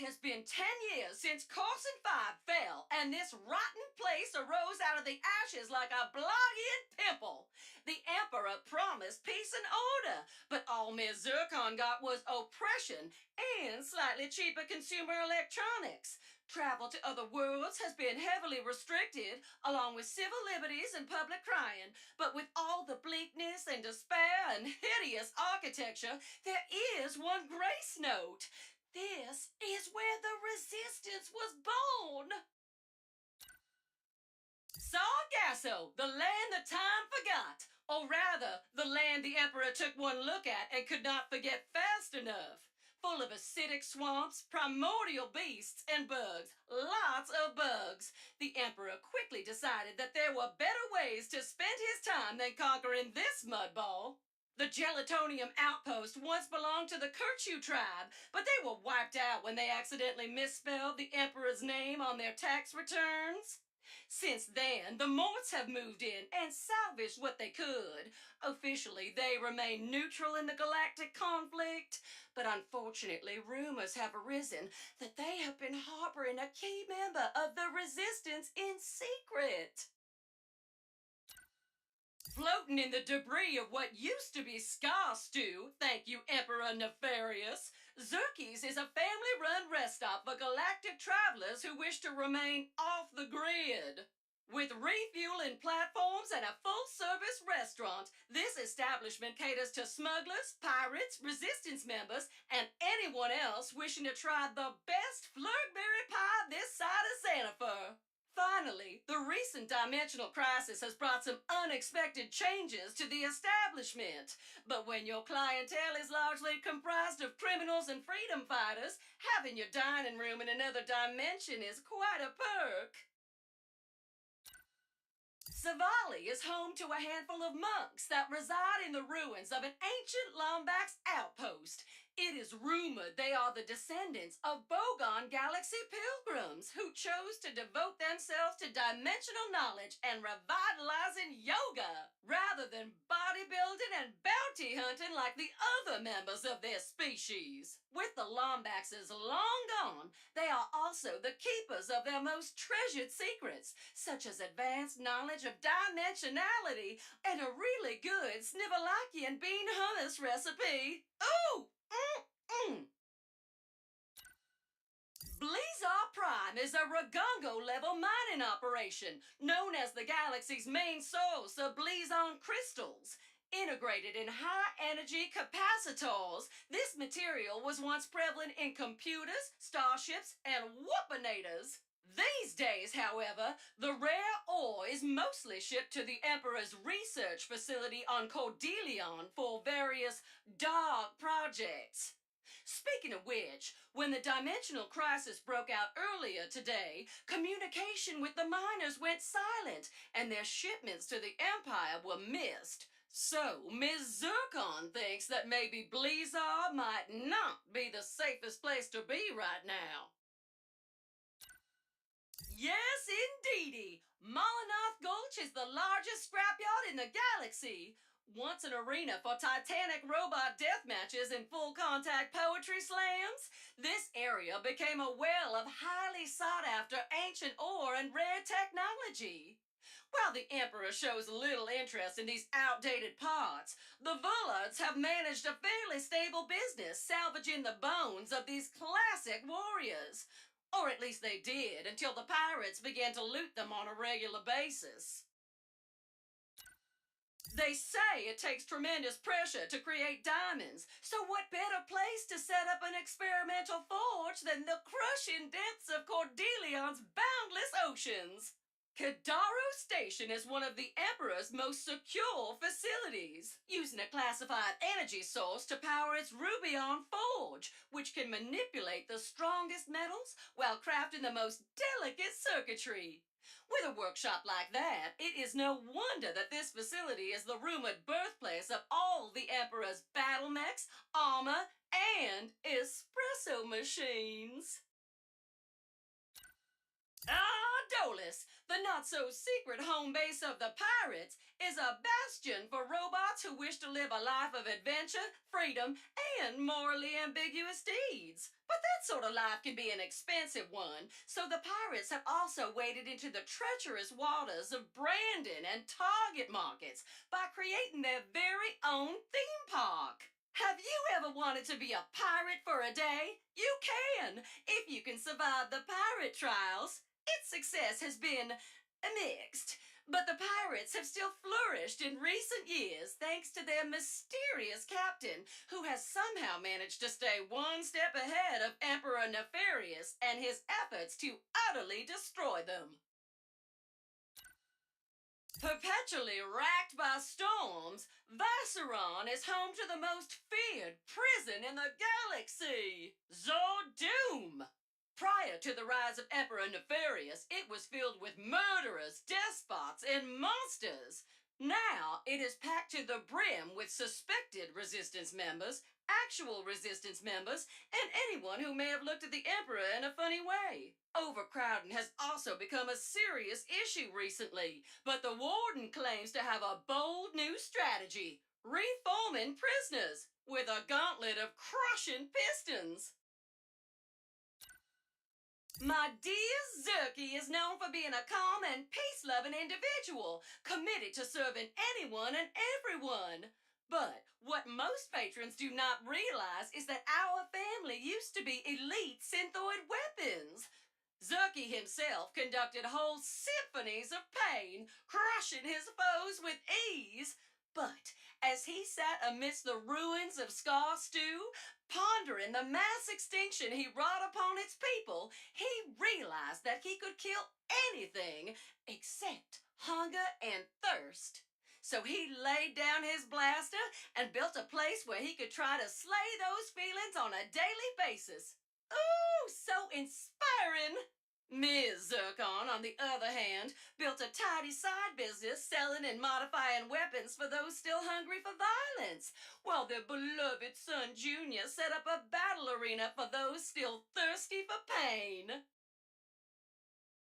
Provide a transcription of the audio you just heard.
has been 10 years since Carson 5 fell, and this rotten place arose out of the ashes like a blood-eaten pimple. The Emperor promised peace and order, but all Ms. Zircon got was oppression and slightly cheaper consumer electronics. Travel to other worlds has been heavily restricted, along with civil liberties and public crying. But with all the bleakness and despair and hideous architecture, there is one grace note. This is where the resistance was born. Sargasso, the land the time forgot. Or rather, the land the Emperor took one look at and could not forget fast enough. Full of acidic swamps, primordial beasts, and bugs. Lots of bugs. The Emperor quickly decided that there were better ways to spend his time than conquering this mudball. The Gelatonium outpost once belonged to the Kirchu tribe, but they were wiped out when they accidentally misspelled the Emperor's name on their tax returns. Since then, the Morts have moved in and salvaged what they could. Officially, they remain neutral in the galactic conflict, but unfortunately, rumors have arisen that they have been harboring a key member of the Resistance in secret. Floating in the debris of what used to be Scar Stew, thank you, Emperor Nefarious, Zerkie's is a family-run rest stop for galactic travelers who wish to remain off the grid. With refueling platforms and a full-service restaurant, this establishment caters to smugglers, pirates, resistance members, and anyone else wishing to try the best flurgberry pie this side of Santa Fe. Finally, the recent dimensional crisis has brought some unexpected changes to the establishment. But when your clientele is largely comprised of criminals and freedom fighters, having your dining room in another dimension is quite a perk. Savali is home to a handful of monks that reside in the ruins of an ancient Lombax outpost. It is rumored they are the descendants of Bogon Galaxy pilgrims who chose to devote themselves to dimensional knowledge and revitalizing yoga, rather than bodybuilding and bounty hunting like the other members of their species. With the Lombaxes long gone, they are also the keepers of their most treasured secrets, such as advanced knowledge of dimensionality and a really good Snivelakian bean hummus recipe. Ooh! Blizar Prime is a Ragongo-level mining operation known as the galaxy's main source of Blizon crystals. Integrated in high-energy capacitors, this material was once prevalent in computers, starships, and warpinators. These days, however, the rare ore is mostly shipped to the Emperor's research facility on Cordelion for various dark projects. Speaking of which, when the dimensional crisis broke out earlier today, communication with the miners went silent, and their shipments to the Empire were missed. So, Ms. Zircon thinks that maybe Blizar might not be the safest place to be right now. Yes, indeedy! Molinoth Gulch is the largest scrapyard in the galaxy. Once an arena for titanic robot death matches and full-contact poetry slams, this area became a well of highly sought-after ancient ore and rare technology. While the Emperor shows little interest in these outdated parts, the Vullards have managed a fairly stable business salvaging the bones of these classic warriors. Or at least they did, until the pirates began to loot them on a regular basis. They say it takes tremendous pressure to create diamonds, so what better place to set up an experimental forge than the crushing depths of Cordelion's boundless oceans? Kadaro Station is one of the Emperor's most secure facilities, using a classified energy source to power its Rubion forge, which can manipulate the strongest metals while crafting the most delicate circuitry. With a workshop like that, it is no wonder that this facility is the rumored birthplace of all the Emperor's battle mechs, armor, and espresso machines. Dolus, the not-so-secret home base of the pirates, is a bastion for robots who wish to live a life of adventure, freedom, and morally ambiguous deeds. But that sort of life can be an expensive one, so the pirates have also waded into the treacherous waters of Brandon and Target markets by creating their very own theme park. Have you ever wanted to be a pirate for a day? You can, if you can survive the pirate trials. Its success has been mixed, but the pirates have still flourished in recent years thanks to their mysterious captain, who has somehow managed to stay one step ahead of Emperor Nefarious and his efforts to utterly destroy them. Perpetually racked by storms, Vacheron is home to the most feared prison in the galaxy, Zordoom. Prior to the rise of Emperor Nefarious, it was filled with murderers, despots, and monsters. Now it is packed to the brim with suspected resistance members, actual resistance members, and anyone who may have looked at the Emperor in a funny way. Overcrowding has also become a serious issue recently, but the warden claims to have a bold new strategy: reforming prisoners with a gauntlet of crushing pistons. My dear Zerky is known for being a calm and peace-loving individual, committed to serving anyone and everyone. But what most patrons do not realize is that our family used to be elite synthoid weapons. Zerky himself conducted whole symphonies of pain, crushing his foes with ease. But as he sat amidst the ruins of Scar Stew, pondering the mass extinction he wrought upon its people, he realized that he could kill anything except hunger and thirst. So he laid down his blaster and built a place where he could try to slay those feelings on a daily basis. Ooh, so inspiring! Ms. Zircon, on the other hand, built a tidy side business selling and modifying weapons for those still hungry for violence, while their beloved son Junior set up a battle arena for those still thirsty for pain.